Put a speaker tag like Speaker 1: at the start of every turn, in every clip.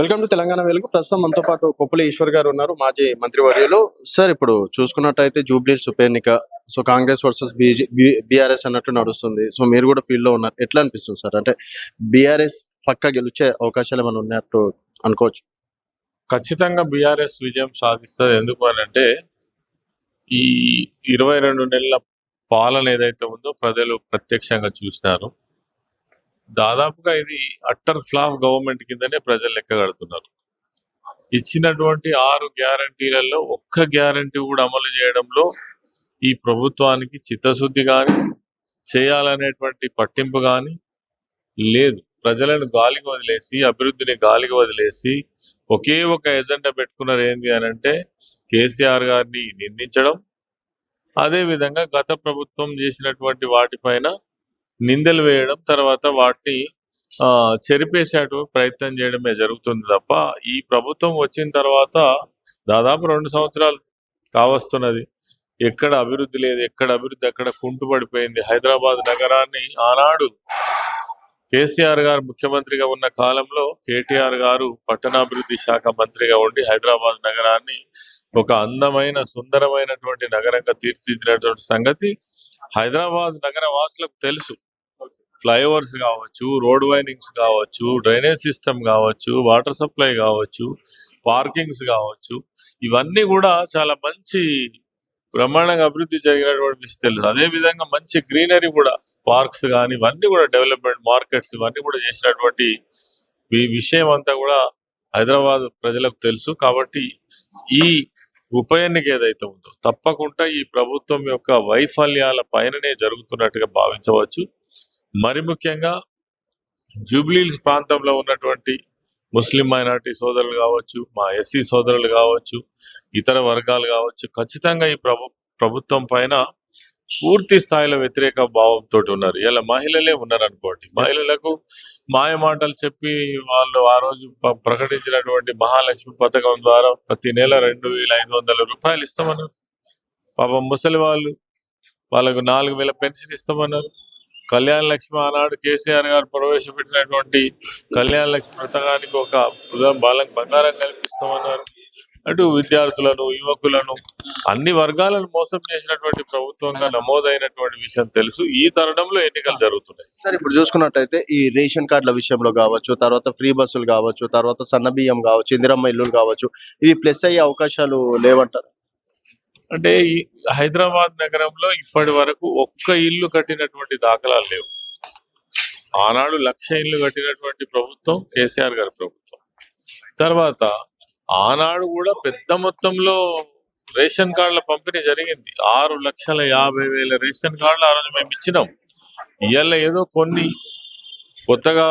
Speaker 1: Welcome to Telangana వెలుగు. ప్రస్తుతం మనతో పాటు కొప్పుల ఈశ్వర్ గారు ఉన్నారు, మాజీ మంత్రివర్యులు. సార్, ఇప్పుడు చూసుకున్నట్టయితే జూబ్లీహిల్స్ ఉప ఎన్నిక, సో కాంగ్రెస్ వర్సెస్ బీఆర్ఎస్ అన్నట్టు నడుస్తుంది. సో మీరు కూడా ఫీల్డ్ లో ఉన్నారు, ఎట్లా అనిపిస్తుంది సార్? అంటే బీఆర్ఎస్ పక్క గెలిచే అవకాశాలు ఏమైనా ఉన్నట్టు అనుకోవచ్చు?
Speaker 2: ఖచ్చితంగా బీఆర్ఎస్ విజయం సాధిస్తుంది. ఎందుకు అని అంటే ఈ 22 నెలల పాలన ఏదైతే ఉందో ప్రజలు ప్రత్యక్షంగా చూసినారు. దాదాపుగా ఇది అట్టర్ ఫ్లాప్ గవర్నమెంట్ కిందనే ప్రజలు లెక్క కడుతున్నారు. ఇచ్చినటువంటి 6 గ్యారంటీలలో ఒక్క గ్యారంటీ కూడా అమలు చేయడంలో ఈ ప్రభుత్వానికి చిత్తశుద్ధి కానీ చేయాలనేటువంటి పట్టింపు కానీ లేదు. ప్రజలను గాలికి వదిలేసి, అభివృద్ధిని గాలికి వదిలేసి ఒకే ఒక ఎజెండా పెట్టుకున్నారు. ఏంది అని అంటే కేసీఆర్ గారిని నిందించడం, అదేవిధంగా గత ప్రభుత్వం చేసినటువంటి వాటిపైన నిందలు వేయడం, తర్వాత వాటిని చెరిపేసేటువంటి ప్రయత్నం చేయడమే జరుగుతుంది తప్ప ఈ ప్రభుత్వం వచ్చిన తర్వాత దాదాపు 2 సంవత్సరాలు కావస్తున్నది. ఎక్కడ అభివృద్ధి లేదు, ఎక్కడ అభివృద్ధి అక్కడ కుంటుపడిపోయింది. హైదరాబాద్ నగరాన్ని ఆనాడు కేసీఆర్ గారు ముఖ్యమంత్రిగా ఉన్న కాలంలో కేటీఆర్ గారు పట్టణాభివృద్ధి శాఖ మంత్రిగా ఉండి హైదరాబాద్ నగరాన్ని ఒక అందమైన సుందరమైనటువంటి నగరంగా తీర్చిదిద్దినటువంటి సంగతి హైదరాబాద్ నగర వాసులకు తెలుసు. ఫ్లైఓవర్స్ కావచ్చు, రోడ్ వైనింగ్స్ కావచ్చు, డ్రైనేజ్ సిస్టమ్ కావచ్చు, వాటర్ సప్లై కావచ్చు, పార్కింగ్స్ కావచ్చు, ఇవన్నీ కూడా చాలా మంచి బ్రహ్మాండంగా అభివృద్ధి జరిగినటువంటి విషయం తెలుసు. అదేవిధంగా మంచి గ్రీనరీ కూడా, పార్క్స్ కానీ ఇవన్నీ కూడా డెవలప్మెంట్, మార్కెట్స్ ఇవన్నీ కూడా చేసినటువంటి ఈ విషయం అంతా కూడా హైదరాబాద్ ప్రజలకు తెలుసు. కాబట్టి ఈ ఉప ఎన్నిక ఏదైతే ఉందో తప్పకుండా ఈ ప్రభుత్వం యొక్క వైఫల్యాల పైననే జరుగుతున్నట్టుగా భావించవచ్చు. మరి ముఖ్యంగా జూబ్లీహిల్స్ ప్రాంతంలో ఉన్నటువంటి ముస్లిం మైనారిటీ సోదరులు కావచ్చు, మా ఎస్సీ సోదరులు కావచ్చు, ఇతర వర్గాలు కావచ్చు, ఖచ్చితంగా ఈ ప్రభుత్వం పైన పూర్తి స్థాయిలో వ్యతిరేక భావంతో ఉన్నారు. ఇలా మహిళలే ఉన్నారు అనుకోండి. మహిళలకు మాయ మాటలు చెప్పి వాళ్ళు ఆ రోజు ప్రకటించినటువంటి మహాలక్ష్మి పథకం ద్వారా ప్రతి నెల 2,500 రూపాయలు ఇస్తామన్నారు. పాపం ముసలి వాళ్ళకు 4,000 పెన్షన్ ఇస్తామన్నారు. కళ్యాణ లక్ష్మి ఆనాడు కేసీఆర్ గారు ప్రవేశపెట్టినటువంటి కళ్యాణ లక్ష్మి పథకానికి ఒక బాలకు బంగారం కల్పిస్తామన్నారు. అటు విద్యార్థులను, యువకులను, అన్ని వర్గాలను మోసం చేసినటువంటి ప్రభుత్వంగా నమోదైనటువంటి విషయం తెలుసు. ఈ తరుణంలో ఎన్నికలు జరుగుతున్నాయి.
Speaker 1: సార్, ఇప్పుడు చూసుకున్నట్టయితే ఈ రేషన్ కార్డుల విషయంలో కావచ్చు, తర్వాత ఫ్రీ బస్సులు కావచ్చు, తర్వాత సన్న బియ్యం కావచ్చు, ఇందిరమ్మ ఇల్లులు కావచ్చు, ఇవి ప్లస్ అయ్యే అవకాశాలు లేవంటారు?
Speaker 2: అంటే ఈ హైదరాబాద్ నగరంలో ఇప్పటి వరకు ఒక్క ఇల్లు కట్టినటువంటి దాఖలాలు లేవు. ఆనాడు 1,00,000 ఇల్లు కట్టినటువంటి ప్రభుత్వం కేసీఆర్ గారి ప్రభుత్వం. తర్వాత ఆనాడు కూడా పెద్ద మొత్తంలో రేషన్ కార్డుల పంపిణీ జరిగింది. 6,50,000 రేషన్ కార్డులు ఆ రోజు మేము ఇచ్చినాం. ఇవాళ ఏదో కొన్ని కొత్తగా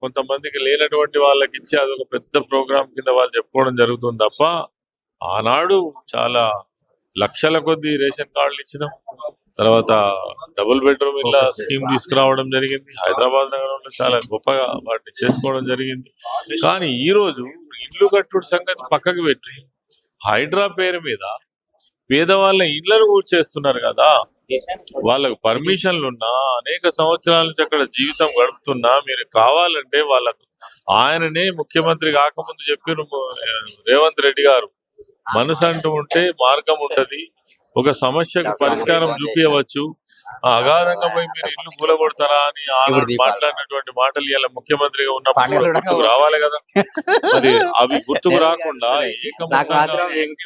Speaker 2: కొంతమందికి లేనటువంటి వాళ్ళకి ఇచ్చి అదొక పెద్ద ప్రోగ్రాం కింద వాళ్ళు చెప్పుకోవడం జరుగుతుంది తప్ప ఆనాడు చాలా లక్షల కొద్ది రేషన్ కార్డులు ఇచ్చినాం. తర్వాత డబుల్ బెడ్రూమ్ ఇళ్ళ స్కీమ్ తీసుకురావడం జరిగింది. హైదరాబాద్ నగరంలో చాలా గొప్పగా వాటిని చేసుకోవడం జరిగింది. కానీ ఈ రోజు ఇల్లు కట్టుడు సంగతి పక్కకు పెట్టి హైడ్రా పేరు మీద పేదవాళ్ళ ఇళ్లను కూర్చేస్తున్నారు కదా. వాళ్ళకు పర్మిషన్లు ఉన్నా, అనేక సంవత్సరాల నుంచి అక్కడ జీవితం గడుపుతున్నా, మీరు కావాలంటే వాళ్ళకు ఆయననే ముఖ్యమంత్రి కాకముందు చెప్పిన రేవంత్ రెడ్డి గారు, మనసు అంటూ ఉంటే మార్గం ఉంటది, ఒక సమస్యకు పరిష్కారం చూపించవచ్చు, అగాధంగా పోయి మీరు ఇల్లు కూలగొడతారా అని మాట్లాడినటువంటి మాటలు ఇలా ముఖ్యమంత్రిగా ఉన్నప్పుడు గుర్తుకు రావాలి కదా. మరి అవి గుర్తుకు రాకుండా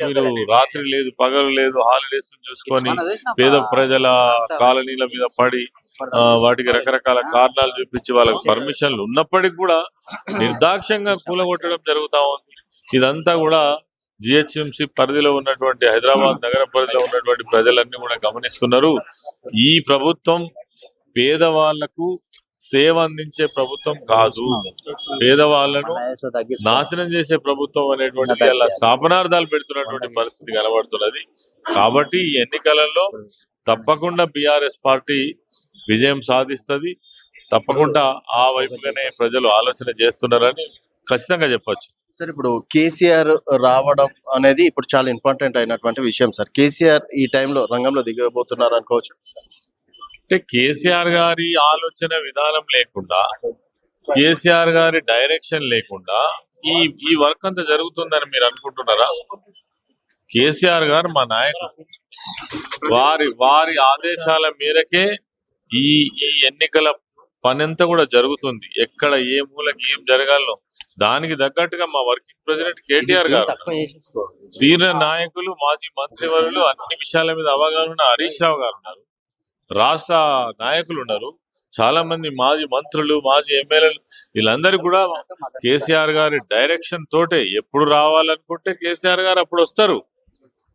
Speaker 2: మీరు రాత్రి లేదు, పగలు లేదు, హాలిడేస్ చూసుకొని పేద ప్రజల కాలనీల మీద పడి వాటికి రకరకాల కారణాలు చూపించి వాళ్ళకి పర్మిషన్లు ఉన్నప్పటికీ కూడా నిర్దాక్ష్యంగా కూలగొట్టడం జరుగుతా ఉంది. ఇదంతా కూడా జిహెచ్ఎంసీ పరిధిలో ఉన్నటువంటి హైదరాబాద్ నగర పరిధిలో ఉన్నటువంటి ప్రజలన్నీ కూడా గమనిస్తున్నారు. ఈ ప్రభుత్వం పేదవాళ్లకు సేవ అందించే ప్రభుత్వం కాదు, పేదవాళ్లను నాశనం చేసే ప్రభుత్వం అనేటువంటిది అలా శాపనార్థాలు పెడుతున్నటువంటి పరిస్థితి కనబడుతున్నది. కాబట్టి ఈ ఎన్నికలలో తప్పకుండా బీఆర్ఎస్ పార్టీ విజయం సాధిస్తుంది. తప్పకుండా ఆ వైపుగానే ప్రజలు ఆలోచన చేస్తున్నారని ఖచ్చితంగా చెప్పొచ్చు.
Speaker 1: సార్, ఇప్పుడు కేసీఆర్ రావడం అనేది ఇప్పుడు చాలా ఇంపార్టెంట్ అయినటువంటి విషయం సార్. కేసీఆర్ ఈ టైంలో రంగంలో దిగబోతున్నారు అనుకోవచ్చు.
Speaker 2: అంటే కేసీఆర్ గారి ఆలోచన విధానం లేకుండా, కేసీఆర్ గారి డైరెక్షన్ లేకుండా ఈ ఈ వర్క్ అంతా జరుగుతుందని మీరు అనుకుంటున్నారా? కేసీఆర్ గారు మా నాయకుడు, వారి ఆదేశాల మేరకే ఈ ఈ ఎన్నికల పనంతా కూడా జరుగుతుంది. ఎక్కడ ఏ మూలకి ఏం జరగాలో దానికి తగ్గట్టుగా మా వర్కింగ్ ప్రెసిడెంట్ కేటీఆర్ గారు, సీనియర్ నాయకులు, మాజీ మంత్రివర్యులు, అన్ని విషయాల మీద అవగాహన ఉన్న హరీష్ రావు గారు ఉన్నారు, రాష్ట్ర నాయకులు ఉన్నారు, చాలా మంది మాజీ మంత్రులు, మాజీ ఎమ్మెల్యేలు, వీళ్ళందరూ కూడా కేసీఆర్ గారి డైరెక్షన్ తోటే ఎప్పుడు రావాలనుకుంటే కేసీఆర్ గారు అప్పుడు వస్తారు.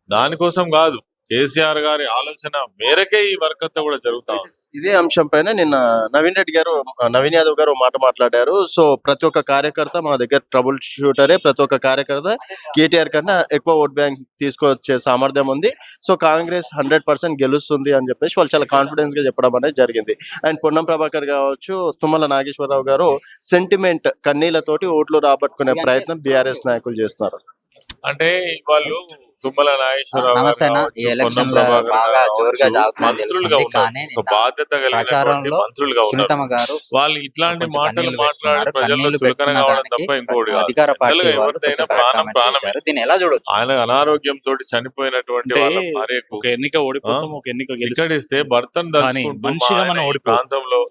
Speaker 2: దానికోసం కాదు, కేసీఆర్ గారి ఆలోచన మేరకే ఈ వర్క్ అంతా కూడా జరుగుతా ఉంది.
Speaker 1: ఇదే అంశం పైన నిన్న నవీన్ యాదవ్ గారు ఒక మాట మాట్లాడారు. సో ప్రతి ఒక్క కార్యకర్త మా దగ్గర ట్రబుల్ షూటరే, ప్రతి ఒక్క కార్యకర్త కేటీఆర్ కన్నా ఎక్కువ ఓట్ బ్యాంక్ తీసుకొచ్చే సామర్థ్యం ఉంది. సో కాంగ్రెస్ 100% గెలుస్తుంది అని చెప్పేసి వాళ్ళు చాలా కాన్ఫిడెన్స్ గా చెప్పడం అనేది జరిగింది. అండ్ పొన్నం ప్రభాకర్ కావచ్చు, తుమ్మల నాగేశ్వరరావు గారు సెంటిమెంట్ కన్నీళ్లతోటి ఓట్లు రాబట్టుకునే ప్రయత్నం బీఆర్ఎస్ నాయకులు చేస్తున్నారు.
Speaker 2: అంటే వాళ్ళు తుమ్మల నాగేశ్వరరావు గారు
Speaker 3: నమస్తే అన్న.
Speaker 2: కావచ్చు,
Speaker 3: ఈ
Speaker 2: పొన్నం
Speaker 3: ఎలక్షన్
Speaker 2: ప్రభాకర్
Speaker 3: బాగా
Speaker 2: గారు
Speaker 3: జోరుగా
Speaker 2: కావచ్చు,
Speaker 3: సాగుతుందని
Speaker 2: మంత్రులుగా
Speaker 3: తెలుస్తుంది.
Speaker 2: ఉన్నారు,
Speaker 3: కానీ
Speaker 2: ఒక బాధ్యత కలిగినటువంటి
Speaker 3: ప్రచారంలో
Speaker 2: మంత్రులుగా ఉన్నారు.
Speaker 3: సునీతమ్మ గారు
Speaker 2: వాళ్ళు ఇట్లాంటి
Speaker 3: కొంచెం
Speaker 2: మాటలు
Speaker 3: కన్నీళ్లు
Speaker 2: మాట్లాడి
Speaker 3: పెట్టుకున్నారు.
Speaker 2: ప్రజల్లో
Speaker 3: కన్నీళ్లు
Speaker 2: చులకన
Speaker 3: పెట్టుకున్న
Speaker 2: కావడం
Speaker 3: దానికి
Speaker 2: తప్ప ఇంకోటి కాదు.
Speaker 3: అధికార పార్టీ
Speaker 2: జనరల్గా
Speaker 3: వాళ్ళు
Speaker 2: ఎవరిదైనా
Speaker 3: కొంచెం
Speaker 2: ప్రాణం
Speaker 3: కామెంట్
Speaker 2: ప్రాణమే.
Speaker 3: చేశారు. దీన్ని ఎలా చూడొచ్చు?
Speaker 2: ఆయన అనారోగ్యంతో చనిపోయినటువంటి
Speaker 4: అంటే
Speaker 2: వాళ్ళ భార్యకు
Speaker 4: ఒక ఎన్నిక ఓడిపోతాం, ఒక ఎన్నిక గెలుస్తాం.
Speaker 2: టికెట్ ఇస్తే భర్తను
Speaker 4: కానీ
Speaker 2: దలుచుకుంటూ
Speaker 4: మనిషిగా
Speaker 2: మా
Speaker 4: మనం
Speaker 2: ఆయన ఈ
Speaker 4: ఓడిపోతాం.
Speaker 2: ప్రాంతంలో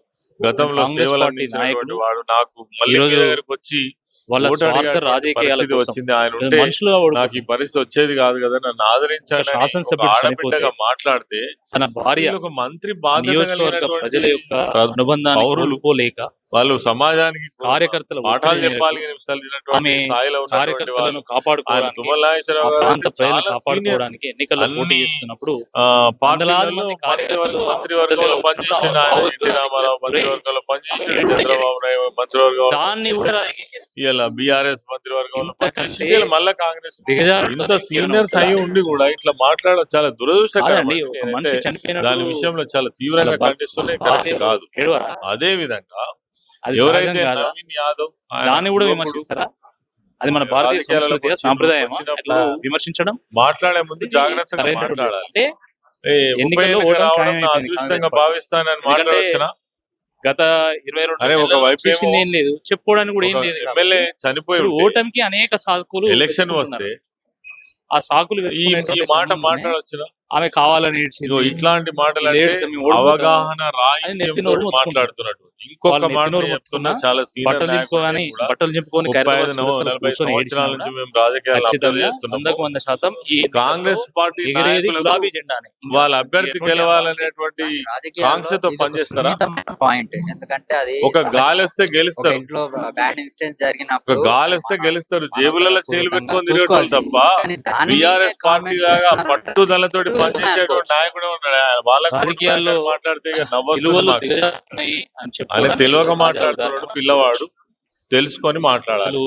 Speaker 2: గతంలో
Speaker 4: కాంగ్రెస్
Speaker 2: సేవలు
Speaker 4: పార్టీ
Speaker 2: అందించినటువంటి
Speaker 4: నాయకులు
Speaker 2: వాడు నాకు మళ్ళీ
Speaker 4: ఈరోజు
Speaker 2: మీ దగ్గరకు వచ్చి
Speaker 4: వాళ్ళ
Speaker 2: ఓటు
Speaker 4: స్వార్థ
Speaker 2: అడిగేటువంటి
Speaker 4: రాజకీయాల
Speaker 2: పరిస్థితి
Speaker 4: కోసం
Speaker 2: వచ్చింది. ఆయన ఉంటే
Speaker 4: మనుషులుగా
Speaker 2: నాకు ఈ
Speaker 4: ఓడిపోతాం.
Speaker 2: పరిస్థితి వచ్చేది కాదు కదా, నన్ను ఆదరించాలని ఒక
Speaker 4: శాసనసభ్యుడు
Speaker 2: ఆడబిడ్డగా
Speaker 4: చనిపోతే
Speaker 2: మాట్లాడితే
Speaker 4: తన భార్య
Speaker 2: వీళ్ళు ఒక మంత్రి బాధ్యత
Speaker 4: నియోజకవర్గ ప్రజల
Speaker 2: కలిగినటువంటి
Speaker 4: యొక్క అనుబంధాన్ని
Speaker 2: పౌరులు,
Speaker 4: కోల్పోలేక
Speaker 2: వాళ్ళు సమాజానికి
Speaker 4: కార్యకర్తల
Speaker 2: పాఠాలు
Speaker 4: ఒత్తిడి
Speaker 2: చెప్పాలి
Speaker 4: మేరకు
Speaker 2: నిమిషాలినటువంటి
Speaker 4: ఆమె
Speaker 2: స్థాయిలో ఉన్నటువంటి వాళ్ళు.
Speaker 4: కార్యకర్తలను
Speaker 2: ఆయన
Speaker 4: కాపాడుకోవడానికి,
Speaker 2: తుమ్మల
Speaker 4: ఆ
Speaker 2: నాగేశ్వరరావు గారు
Speaker 4: ప్రాంత
Speaker 2: అంటే
Speaker 4: ప్రజలను
Speaker 2: చాలా సీనియర్.
Speaker 4: కాపాడుకోవడానికి ఎన్నికల్లో పోటీ
Speaker 2: అన్ని
Speaker 4: చేస్తున్నప్పుడు
Speaker 2: పార్టీలలో
Speaker 4: వందలాది మంది కార్యకర్తలు
Speaker 2: మంత్రివర్గంలో పనిచేసిండు. ఆయన ఎన్టీ రామారావు మంత్రివర్గంలో పనిచేసిండు, చంద్రబాబు నాయుడు మంత్రివర్గంలో
Speaker 4: దాన్ని కూడా
Speaker 2: ఇలా బీఆర్ఎస్ మంత్రివర్గంలో పనిచేసిండు, ఇలా మళ్ళా కాంగ్రెస్.
Speaker 4: దిగజారు
Speaker 2: ఇంత సీనియర్స్ అయి ఉండి కూడా ఇట్లా మాట్లాడడం చాలా దురదృష్టకరం.
Speaker 4: కాదండి. ఒక
Speaker 2: నేనైతే
Speaker 4: మనిషి చనిపోయినప్పుడు
Speaker 2: దాని విషయంలో చాలా తీవ్రంగా ఖండిస్తున్నాయి. కరెక్ట్ కాదు.
Speaker 4: ఏడవరా?
Speaker 2: అదే విధంగా
Speaker 4: అది
Speaker 2: ఎవరైతే
Speaker 4: సహజం కాదా?
Speaker 2: నవీన్ యాదవ్ ఆయన
Speaker 4: దాన్ని కూడా
Speaker 2: యువకుడు
Speaker 4: విమర్శిస్తారా? అది మన భారతీయ
Speaker 2: రాజకీయాలలో
Speaker 4: సంస్కృతి
Speaker 2: వచ్చినప్పుడు
Speaker 4: సాంప్రదాయమా ఇట్లా విమర్శించడం?
Speaker 2: మాట్లాడే ముందు జాగ్రత్తగా
Speaker 4: సరైనటువంటి
Speaker 2: మాట్లాడాలి.
Speaker 4: అంటే
Speaker 2: ఉప
Speaker 4: ఎన్నికల్లో
Speaker 2: ఎన్నిక
Speaker 4: ఓటమి
Speaker 2: రావడం నా
Speaker 4: ఖాయమైపోయింది
Speaker 2: అదృష్టంగా
Speaker 4: కాంగ్రెస్
Speaker 2: భావిస్తానని
Speaker 4: ఎందుకంటే
Speaker 2: మాట్లాడొచ్చునా?
Speaker 4: గత 22
Speaker 2: అరే, ఒక
Speaker 4: నెలల్లో
Speaker 2: వైపు
Speaker 4: చేసింది ఏం లేదు, చెప్పుకోవడానికి కూడా ఏం లేదు.
Speaker 2: ఎమ్మెల్యే చనిపోయి
Speaker 4: ఇప్పుడు
Speaker 2: ఉంటే
Speaker 4: ఓటమికి అనేక సాకులు
Speaker 2: ఎలక్షన్
Speaker 4: వెతుక్కుంటున్నారు.
Speaker 2: వస్తే
Speaker 4: ఆ సాకులు
Speaker 2: ఈ
Speaker 4: వెతుక్కునేటువంటి
Speaker 2: ఈ మాట
Speaker 4: క్రమంలోనే
Speaker 2: మాట్లాడొచ్చునా?
Speaker 4: ఆమె కావాలని ఏడ్చింది.
Speaker 2: ఇగో ఇట్లాంటి మాటలు అంటే
Speaker 4: లేడీస్ మేము ఓడిపోతాం
Speaker 2: అవగాహన
Speaker 4: అని
Speaker 2: రాహిత్యంతో
Speaker 4: నెత్తినోరు మొత్తుకుంటారు.
Speaker 2: మాట్లాడుతున్నట్టు. ఇంకొక
Speaker 4: వాళ్ళు
Speaker 2: మాట
Speaker 4: నెత్తినోరు
Speaker 2: చెప్తున్నా,
Speaker 4: మొత్తుకున్నా
Speaker 2: చాలా సీనియర్
Speaker 4: బట్టలు దింపుకొని
Speaker 2: కూడా
Speaker 4: బట్టలు దింపుకొని
Speaker 2: 35, 40 సంవత్సరాల నుంచి మేము రాజకీయాలు అబ్జర్వ్
Speaker 4: ఖచ్చితంగా
Speaker 2: చేస్తున్నాము.
Speaker 4: 100% ఈ
Speaker 2: కాంగ్రెస్ పార్టీ
Speaker 4: ఎగిరేది
Speaker 2: నాయకులకు
Speaker 4: గులాబీ జెండానే.
Speaker 2: వాళ్ళ అభ్యర్థి
Speaker 4: ఎటువంటి
Speaker 2: గెలవాలనేటువంటి
Speaker 3: రాజకీయాల్లో
Speaker 2: కాంక్షతో
Speaker 3: ఇది ఒక
Speaker 2: పనిచేస్తారా?
Speaker 3: సున్నితమైన పాయింట్. ఎందుకంటే అది
Speaker 2: ఒక గాలి వస్తే
Speaker 3: ఒక
Speaker 2: గెలుస్తారు,
Speaker 3: ఇంట్లో బ్యాడ్ ఇన్సిడెంట్
Speaker 2: ఒక
Speaker 3: జరిగినప్పుడు
Speaker 2: గాలి వస్తే గెలుస్తారు. జేబులలో చేలు పెట్టుకొని తిరగటం తప్ప
Speaker 3: కానీ దాని
Speaker 2: బీఆర్ఎస్
Speaker 3: మీదే
Speaker 2: పార్టీ
Speaker 3: comment
Speaker 2: లాగా
Speaker 3: చేస్తున్నారు.
Speaker 2: పట్టుదలతోటి పనిచేసేటువంటి నాయకుడే ఉన్నాడు. వాళ్ళకు
Speaker 4: రాజకీయాల్లో
Speaker 2: మాట్లాడితే ఇక నవ్వొస్తుంది
Speaker 4: విలువలు
Speaker 2: మాకు.
Speaker 4: దిగజారుతున్నాయి అని
Speaker 2: ఆయన
Speaker 4: చెప్పి
Speaker 2: తెలియక మాట్లాడుతున్నాడు పిల్లవాడు, తెలుసుకొని మాట్లాడాలి.
Speaker 4: అసలు